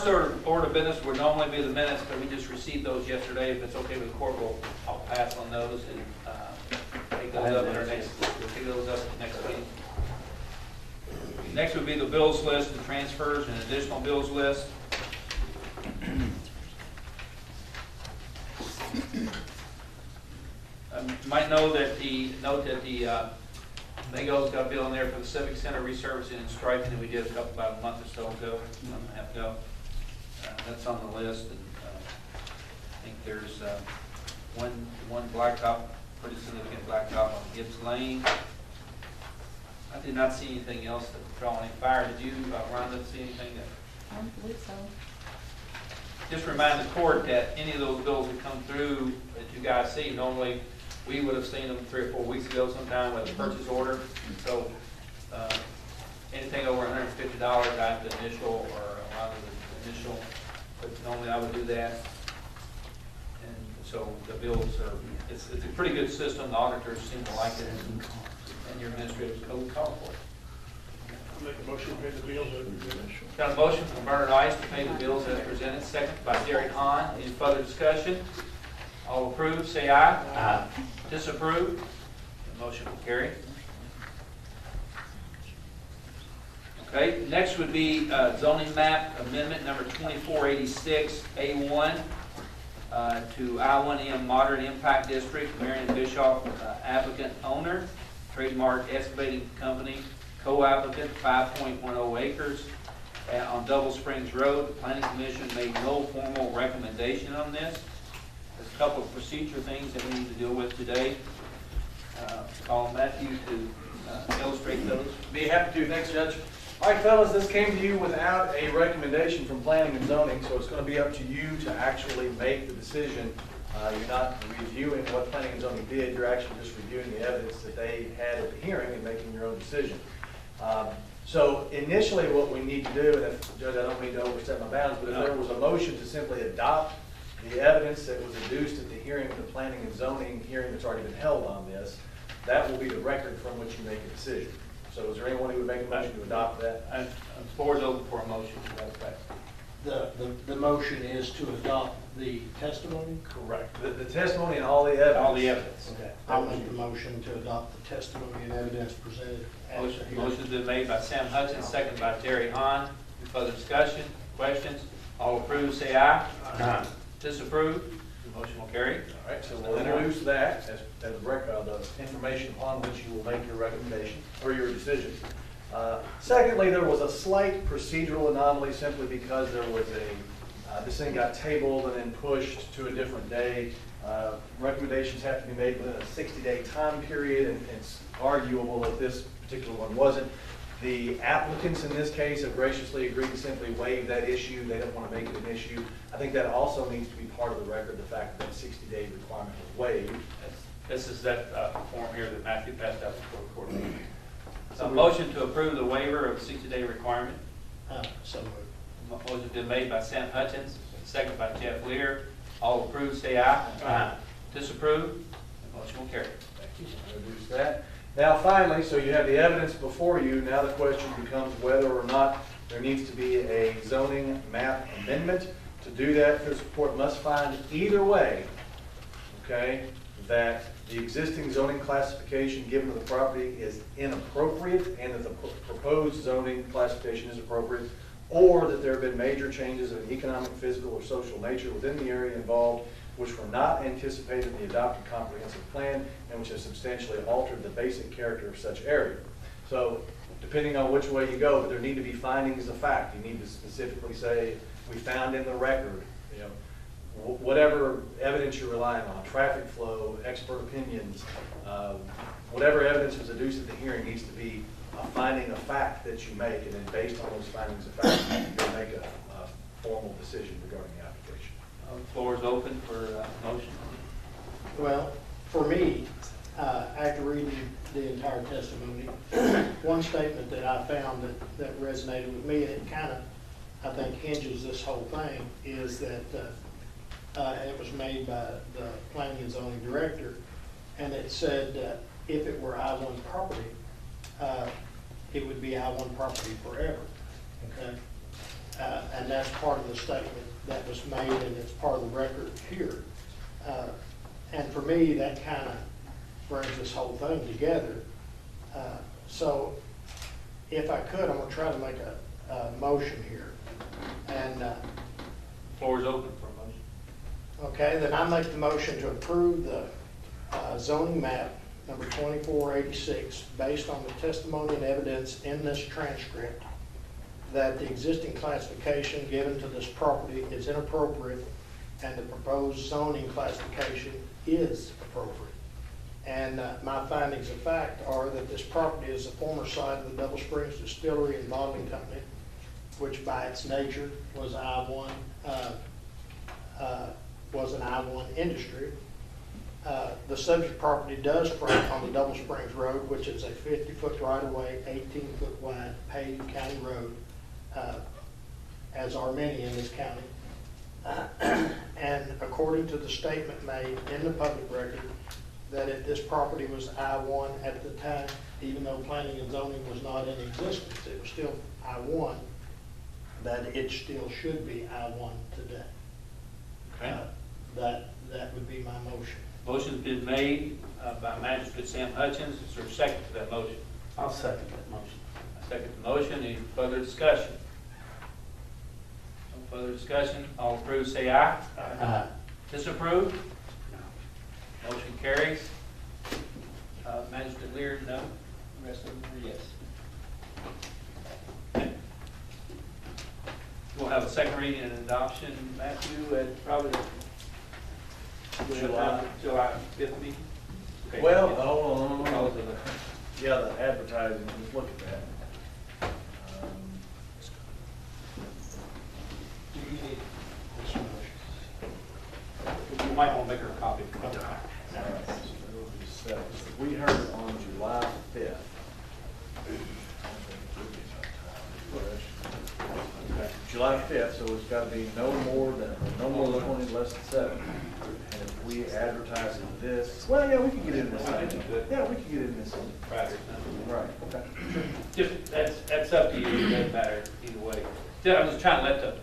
first order of business would normally be the minutes, but we just received those yesterday. If it's okay with the court, I'll pass on those and take those up at our next, we'll take those up at the next meeting. Next would be the bills list and transfers and additional bills list. You might know that the Bingo's got a bill in there for the Civic Center resurfacing and striping that we did about a month or so ago, a month and a half ago. That's on the list, and I think there's one blacktop, pretty significant blacktop on Gibbs Lane. I did not see anything else that draw any fire. Did you, Rhonda, see anything that? I don't believe so. Just remind the court that any of those bills that come through that you guys see, normally we would have seen them 3 or 4 weeks ago sometime with a purchase order. So anything over $150, I have to initial or allow the initial, but normally I would do that. And so the bills are, it's a pretty good system. The auditors seem to like it, and your administrative code call for it. Make a motion to pay the bills as presented. Got a motion from Bernard Ice to pay the bills as presented, second by Derek Hahn. Any further discussion? All approve, say aye. Aye. Disapprove? The motion will carry. Okay, next would be zoning map amendment number 2486 A1 to I-1M Moderate Impact District, Marion Bischoff applicant owner, Trademark Excavating Company, co-applicant, 5.10 acres on Double Springs Road. The Planning Commission made no formal recommendation on this. There's a couple of procedure things that we need to deal with today. Call Matthew to illustrate those. Be happy to. Thanks, Judge. All right, fellas, this came to you without a recommendation from planning and zoning, so it's going to be up to you to actually make the decision. You're not reviewing what planning and zoning did. You're actually just reviewing the evidence that they had at the hearing and making your own decision. So initially what we need to do, and if, Judge, I don't mean to overstep my bounds, but if there was a motion to simply adopt the evidence that was adduced at the hearing of the planning and zoning hearing that's already been held on this, that will be the record from which you make a decision. So is there anyone who would make a motion to adopt that? The board's open for a motion to that effect. The motion is to adopt the testimony? Correct. The testimony and all the evidence. All the evidence. Okay. I'll make the motion to adopt the testimony and evidence presented. Motion's been made by Sam Hutchins, second by Terry Hahn. Any further discussion, questions? All approve, say aye. Aye. Disapprove? The motion will carry. All right, so we'll introduce that as the information upon which you will make your recommendation or your decision. Secondly, there was a slight procedural anomaly simply because there was this thing got tabled and then pushed to a different day. Recommendations have to be made within a 60-day time period, and it's arguable that this particular one wasn't. The applicants in this case have graciously agreed to simply waive that issue. They don't want to make it an issue. I think that also needs to be part of the record, the fact that that 60-day requirement was waived. This is that form here that Matthew passed out before the court meeting. So motion to approve the waiver of 60-day requirement. So moved. Motion's been made by Sam Hutchins, second by Jeff Lear. All approve, say aye. Aye. Disapprove? The motion will carry. Thank you. Introduce that. Now finally, so you have the evidence before you. Now the question becomes whether or not there needs to be a zoning map amendment. To do that, this court must find either way, okay, that the existing zoning classification given to the property is inappropriate and that the proposed zoning classification is appropriate, or that there have been major changes of an economic, physical, or social nature within the area involved which were not anticipated in the adopted comprehensive plan and which have substantially altered the basic character of such area. So depending on which way you go, but there need to be findings of fact. You need to specifically say, we found in the record, you know, whatever evidence you're relying on, traffic flow, expert opinions, whatever evidence was adduced at the hearing needs to be a finding of fact that you make, and then based on those findings of fact, you'll make a formal decision regarding the application. The floor is open for motion. Well, for me, after reading the entire testimony, one statement that I found that resonated with me, and it kind of, I think, hinges this whole thing, is that it was made by the planning and zoning director, and it said that if it were I-1 property, it would be I-1 property forever. Okay. And that's part of the statement that was made, and it's part of the record here. And for me, that kind of brings this whole thing together. So if I could, I'm going to try to make a motion here. And, Floor is open for a motion. okay, then I make the motion to approve the zoning map number 2486 based on the testimony and evidence in this transcript that the existing classification given to this property is inappropriate and the proposed zoning classification is appropriate. And my findings of fact are that this property is the former site of the Double Springs Distillery and Bottling Company, which by its nature was I-1, was an I-1 industry. The subject property does front on the Double Springs Road, which is a 50-foot right-of-way, 18-foot wide paved county road, as are many in this county. And according to the statement made in the public record, that if this property was I-1 at the time, even though planning and zoning was not in existence, it was still I-1, that it still should be I-1 today. Okay. That would be my motion. Motion's been made by Magistrate Sam Hutchins. Is there a second to that motion? I'll second that motion. I second the motion. Any further discussion? No further discussion. All approved, say aye. Aye. Disapprove? Motion carries. Magistrate Lear, no. The rest of them are yes. Okay. We'll have a second reading and adoption, Matthew, at probably July 5th meeting? Okay. Well, hold on. Because of the- Yeah, the advertising, just look at that. This motion. You might want to make her a copy. We heard it on July 5th. July 5th, so it's got to be no more than 20, less than 7. And if we advertise it this, well, yeah, we can get in this. Yeah, we can get in this. Friday. Right, okay. Just, that's up to you, it doesn't matter either way. I'm just trying to let the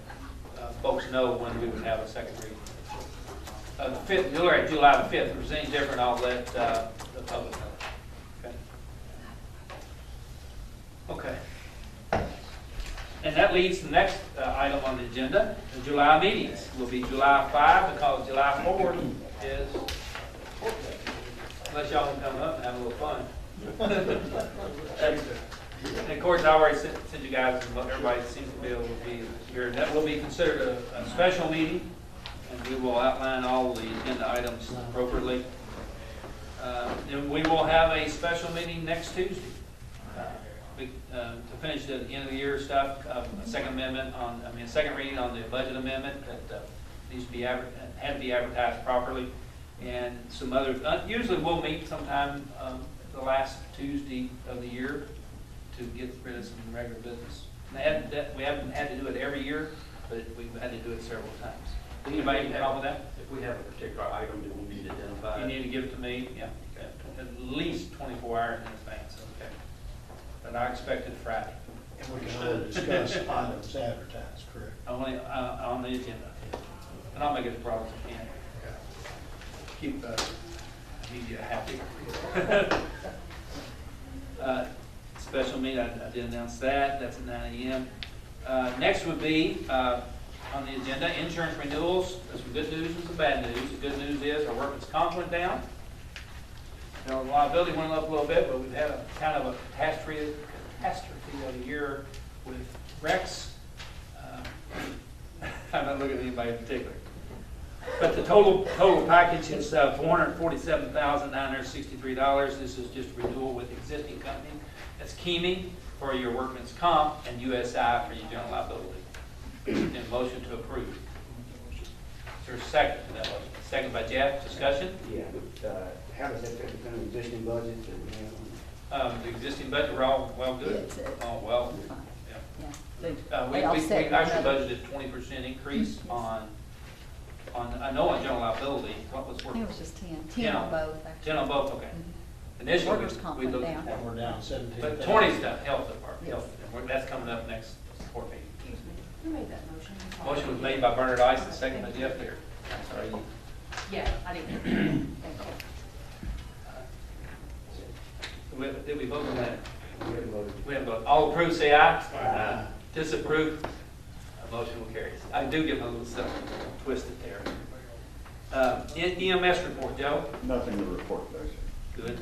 folks know when we would have a second reading. The 5th, you're right, July the 5th, if there's any different, I'll let the public know. Okay. Okay. And that leads to the next item on the agenda, the July meetings. Will be July 5 because July 4 is, unless y'all want to come up and have a little fun. And of course, I already sent you guys, and everybody seems to be able to be here. That will be considered a special meeting, and we will outline all the agenda items appropriately. And we will have a special meeting next Tuesday to finish the end of the year stuff. A second reading on the budget amendment that needs to be had to be advertised properly, and some others. Usually, we'll meet sometime the last Tuesday of the year to get rid of some regular business. We haven't had to do it every year, but we've had to do it several times. Anybody have a problem with that? If we have a particular item that we need to identify. You need to give it to me, yeah, at least 24 hours in advance, okay? But I expect it Friday. And we can only discuss items advertised, correct? Only on the agenda. And I'll make it as broad as I can. Keep media happy. Special meeting, I did announce that. That's at 9 a.m. Next would be on the agenda, insurance renewals. There's some good news and some bad news. The good news is our workman's comp went down. Now, liability went up a little bit, but we've had a kind of a catastrophe of a year with wrecks. I'm not looking at anybody in particular. But the total package is $447,963. This is just renewal with existing company. That's Keaming for your workman's comp and USI for your general liability. And motion to approve. Is there a second to that motion? Second by Jeff. Discussion? Yeah, how does that fit within the existing budget that we have? The existing budget, we're all well good. Yes, it- Oh, well. Yeah. Yeah. We They offset one actually another. budgeted 20% increase on, I know on general liability. What was I work? think it was just 10 on both. actually. 10 on both, okay. Mhm. Initially, Workers' comp we went looked down. at, And we're down 17. but 20's done, health department, Yes. health, and that's coming up next board meeting. Who made that motion? I'm sorry. Motion was made by Bernard Ice and second by Jeff Lear. I'm sorry, you. Yeah, I didn't. Thank you. Did we vote on that? We haven't voted. We have voted. All approved, say aye. Aye. Disapprove, motion will carry. I do get my little stuff twisted there. EMS report, Joe? Nothing to report there, sir. Good.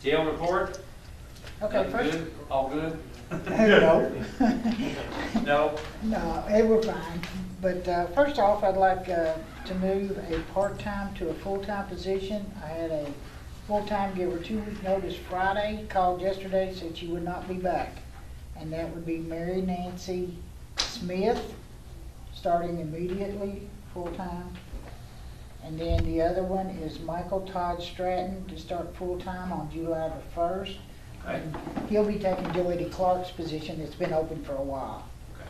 Jail report? Okay, Nothing first, good? All good? no, No? no, it was fine. But first off, I'd like to move a part-time to a full-time position. I had a full-time, give her 2 week notice Friday, called yesterday, said she would not be back. And that would be Mary Nancy Smith, starting immediately, full-time. And then the other one is Michael Todd Stratton to start full-time on July the 1st. Okay. And he'll be taking Joey Clark's position that's been open for a while. Okay.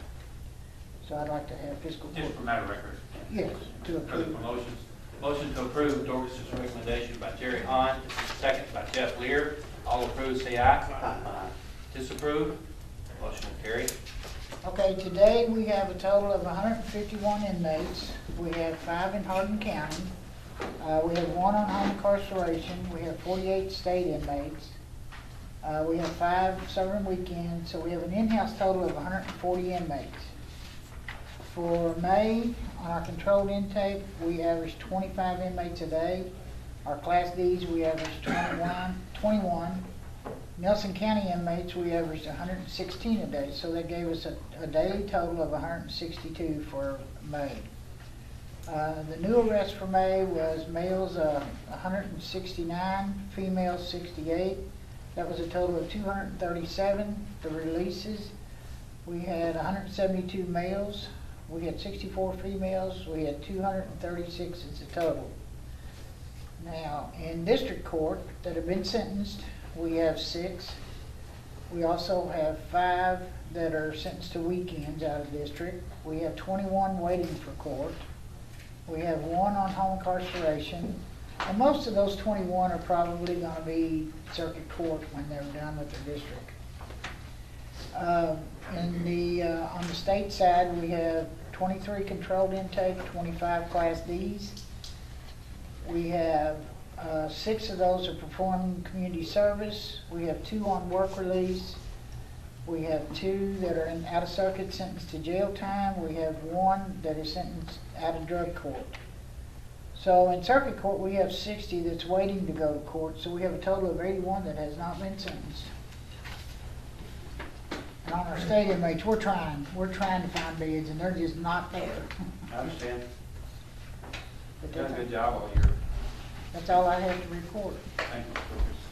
So I'd like to have fiscal court. Just for matter of record. Yes, to For the approve. promotions. Motion to approve Dorcas's recommendation by Jerry Hahn, second by Jeff Lear. All approved, say aye. Aye. Disapprove, motion will carry. Okay, today we have a total of 151 inmates. We have 5 in Hardin County. We have 1 on home incarceration. We have 48 state inmates. We have 5 serving weekends, so we have an in-house total of 140 inmates. For May, on our controlled intake, we averaged 25 inmates a day. Our Class Ds, we averaged 21. Nelson County inmates, we averaged 116 a day, so that gave us a daily total of 162 for May. The new arrest for May was males 169, females 68. That was a total of 237. The releases, we had 172 males, we had 64 females, we had 236 as a total. Now, in district court that have been sentenced, we have 6. We also have 5 that are sentenced to weekends out of district. We have 21 waiting for court. We have 1 on home incarceration. And most of those 21 are probably going to be circuit court when they're done with their district. On the state side, we have 23 controlled intake, 25 Class Ds. We have 6 of those are performing community service. We have 2 on work release. We have 2 that are in out of circuit sentenced to jail time. We have 1 that is sentenced out of drug court. So in circuit court, we have 60 that's waiting to go to court. So we have a total of 81 that has not been sentenced. And on our state inmates, we're trying to find beds, and they're just not there. I understand. But You've done a that's- good job all year. That's all I have to report. Thank you, Dorcas.